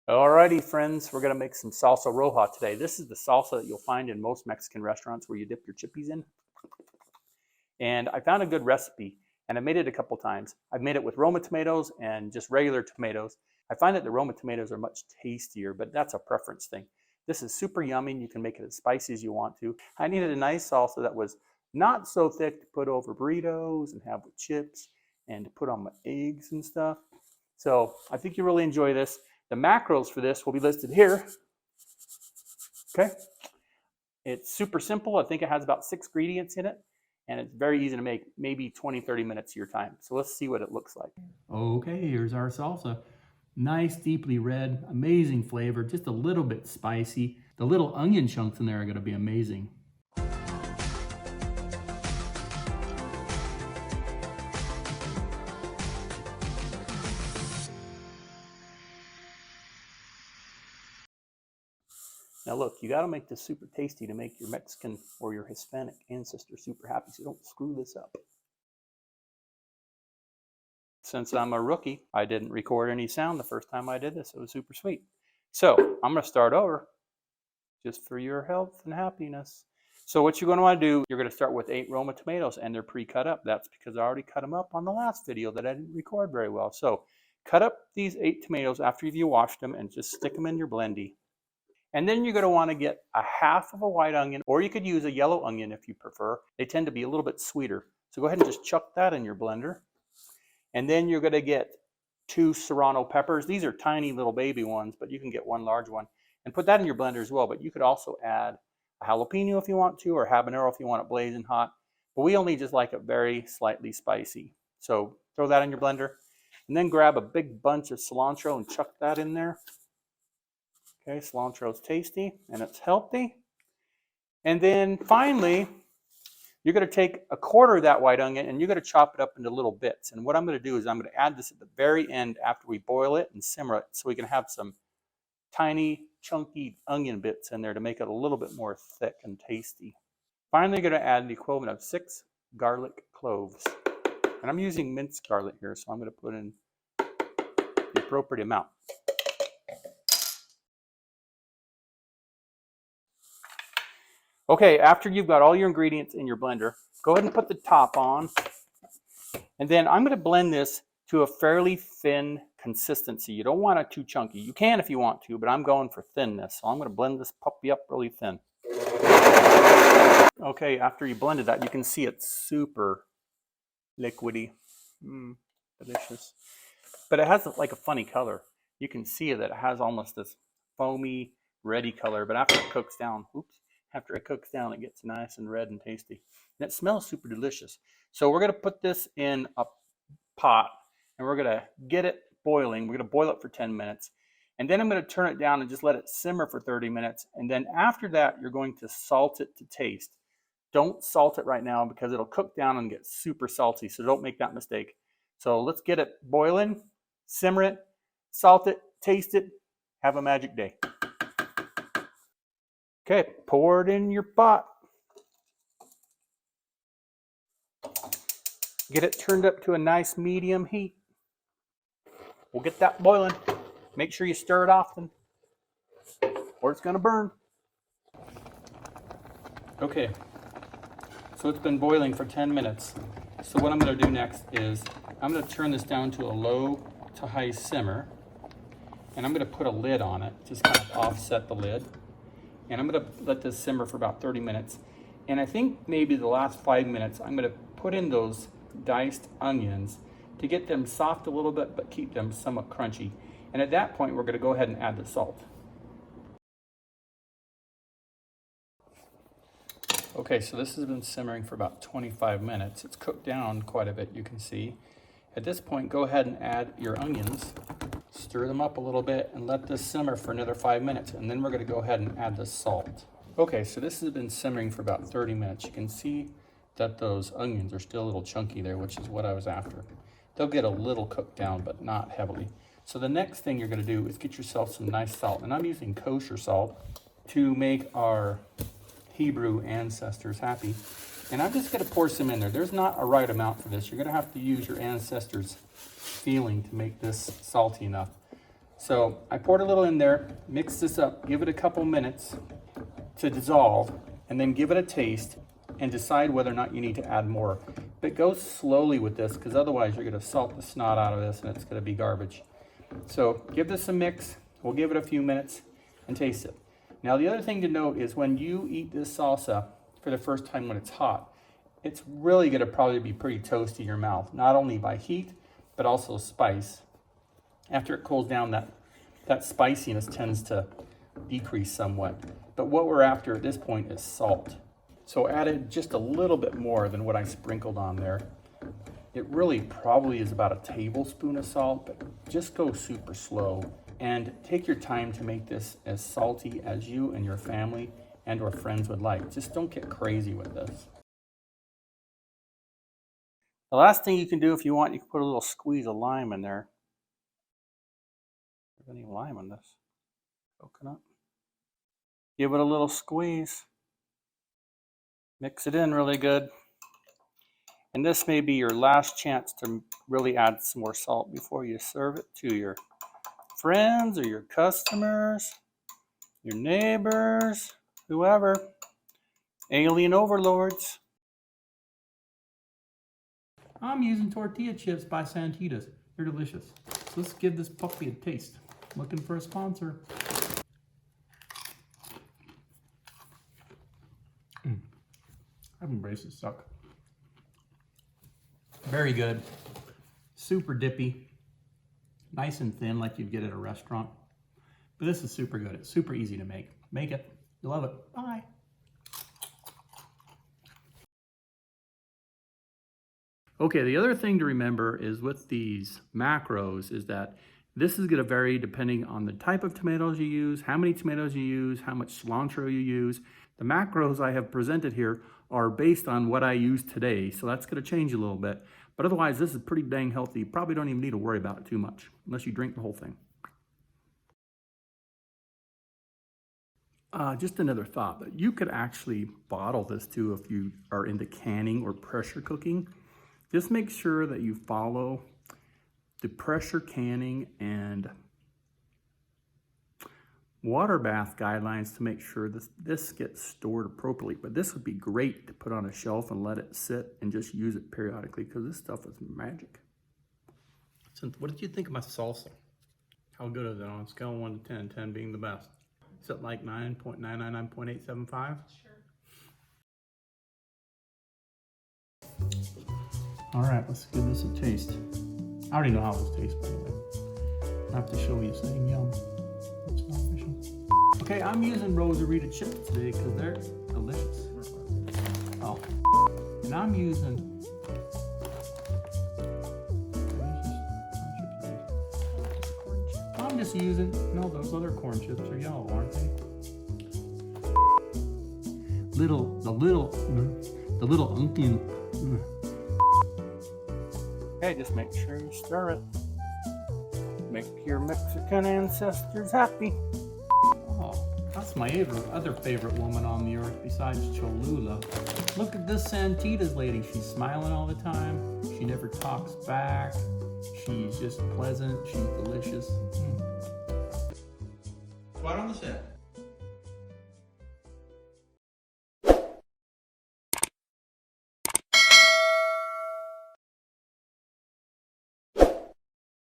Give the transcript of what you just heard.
Alrighty, friends, we're going to make some salsa roja today. This is the salsa that you'll find in most Mexican restaurants where you dip your chippies in. And I found a good recipe, and I made it a couple times. I've made it with Roma tomatoes and just regular tomatoes. I find that the Roma tomatoes are much tastier, but that's a preference thing. This is super yummy. You can make it as spicy as you want to. I needed a nice salsa that was not so thick to put over burritos and have with chips and to put on my eggs and stuff. So I think you'll really enjoy this. The macros for this will be listed here. Okay. It's super simple. I think it has about 6 ingredients in it, and it's very easy to make, maybe 20-30 minutes of your time. So let's see what it looks like. Okay, here's our salsa. Nice, deeply red, amazing flavor, just a little bit spicy. The little onion chunks in there are going to be amazing. Now look, you got to make this super tasty to make your Mexican or your Hispanic ancestors super happy, so don't screw this up. Since I'm a rookie, I didn't record any sound the first time I did this. It was super sweet. So I'm going to start over just for your health and happiness. So what you're going to want to do, you're going to start with 8 Roma tomatoes, and they're pre-cut up. That's because I already cut them up on the last video that I didn't record very well. So cut up these 8 tomatoes after you've washed them and just stick them in your blendy. And then you're going to want to get a half of a white onion, or you could use a yellow onion if you prefer. They tend to be a little bit sweeter. So go ahead and just chuck that in your blender. And then you're going to get 2 Serrano peppers. These are tiny little baby ones, but you can get 1 large one. And put that in your blender as well. But you could also add a jalapeno if you want to, or habanero if you want it blazing hot. But we only just like it very slightly spicy. So throw that in your blender. And then grab a big bunch of cilantro and chuck that in there. Okay, cilantro is tasty and it's healthy. And then finally, you're going to take a quarter of that white onion and you're going to chop it up into little bits. And what I'm going to do is I'm going to add this at the very end after we boil it and simmer it, so we can have some tiny, chunky onion bits in there to make it a little bit more thick and tasty. Finally, you're going to add the equivalent of 6 garlic cloves. And I'm using minced garlic here, so I'm going to put in the appropriate amount. Okay, after you've got all your ingredients in your blender, go ahead and put the top on. And then I'm going to blend this to a fairly thin consistency. You don't want it too chunky. You can if you want to, but I'm going for thinness. So I'm going to blend this puppy up really thin. Okay, after you blended that, you can see it's super liquidy. Delicious. But it has like a funny color. You can see that it has almost this foamy, reddy color, but after it cooks down, after it cooks down, it gets nice and red and tasty. And it smells super delicious. So we're going to put this in a pot, and we're going to get it boiling. We're going to boil it for 10 minutes. And then I'm going to turn it down and just let it simmer for 30 minutes. And then after that, you're going to salt it to taste. Don't salt it right now because it'll cook down and get super salty. So don't make that mistake. So let's get it boiling, simmer it, salt it, taste it, have a magic day. Okay, pour it in your pot. Get it turned up to a nice medium heat. We'll get that boiling. Make sure you stir it often, or it's going to burn. Okay, so it's been boiling for 10 minutes. So what I'm going to do next is I'm going to turn this down to a low to high simmer, and I'm going to put a lid on it, just kind of offset the lid. And I'm going to let this simmer for about 30 minutes. And I think maybe the last 5 minutes, I'm going to put in those diced onions to get them soft a little bit, but keep them somewhat crunchy. And at that point, we're going to go ahead and add the salt. Okay, so this has been simmering for about 25 minutes. It's cooked down quite a bit, you can see. At this point, go ahead and add your onions. Stir them up a little bit and let this simmer for another 5 minutes. And then we're going to go ahead and add the salt. Okay, so this has been simmering for about 30 minutes. You can see that those onions are still a little chunky there, which is what I was after. They'll get a little cooked down, but not heavily. So the next thing you're going to do is get yourself some nice salt. And I'm using kosher salt to make our Hebrew ancestors happy. And I'm just going to pour some in there. There's not a right amount for this. You're going to have to use your ancestors' feeling to make this salty enough. So I poured a little in there, mix this up, give it a couple minutes to dissolve, and then give it a taste and decide whether or not you need to add more. But go slowly with this, because otherwise you're going to salt the snot out of this and it's going to be garbage. So give this a mix. We'll give it a few minutes and taste it. Now the other thing to note is when you eat this salsa for the first time when it's hot, it's really going to probably be pretty toasty in your mouth, not only by heat, but also spice. After it cools down, that spiciness tends to decrease somewhat. But what we're after at this point is salt. So added just a little bit more than what I sprinkled on there. It really probably is about a tablespoon of salt, but just go super slow and take your time to make this as salty as you and your family and or friends would like. Just don't get crazy with this. The last thing you can do if you want, you can put a little squeeze of lime in there. There's any lime in this coconut. Give it a little squeeze. Mix it in really good. And this may be your last chance to really add some more salt before you serve it to your friends or your customers, your neighbors, whoever, alien overlords. I'm using tortilla chips by Santitas. They're delicious. So let's give this puppy a taste. Looking for a sponsor. Having braces suck. Very good. Super dippy. Nice and thin like you'd get at a restaurant. But this is super good. It's super easy to make. Make it. You'll love it. Bye. Okay, the other thing to remember is with these macros is that this is going to vary depending on the type of tomatoes you use, how many tomatoes you use, how much cilantro you use. The macros I have presented here are based on what I use today, so that's going to change a little bit. But otherwise, this is pretty dang healthy. You probably don't even need to worry about it too much, unless you drink the whole thing. Just another thought, but you could actually bottle this too if you are into canning or pressure cooking. Just make sure that you follow the pressure canning and water bath guidelines to make sure this gets stored appropriately. But this would be great to put on a shelf and let it sit and just use it periodically because this stuff is magic. So what did you think of my salsa? How good is it on a scale of 1 to 10, 10 being the best? Is it like 9.999.875? Sure. All right, let's give this a taste. I already know how this tastes, by the way. I have to show you saying yum. It's not official. Okay, I'm using Rosarita chips today because they're delicious. Oh, and I'm using. I'm just using. No, those other corn chips are yellow, aren't they? The little onion. Okay, just make sure you stir it. Make your Mexican ancestors happy. Oh, that's my other favorite woman on the earth besides Cholula. Look at this Santitas lady. She's smiling all the time. She never talks back. She's just pleasant. She's delicious. Right on the set.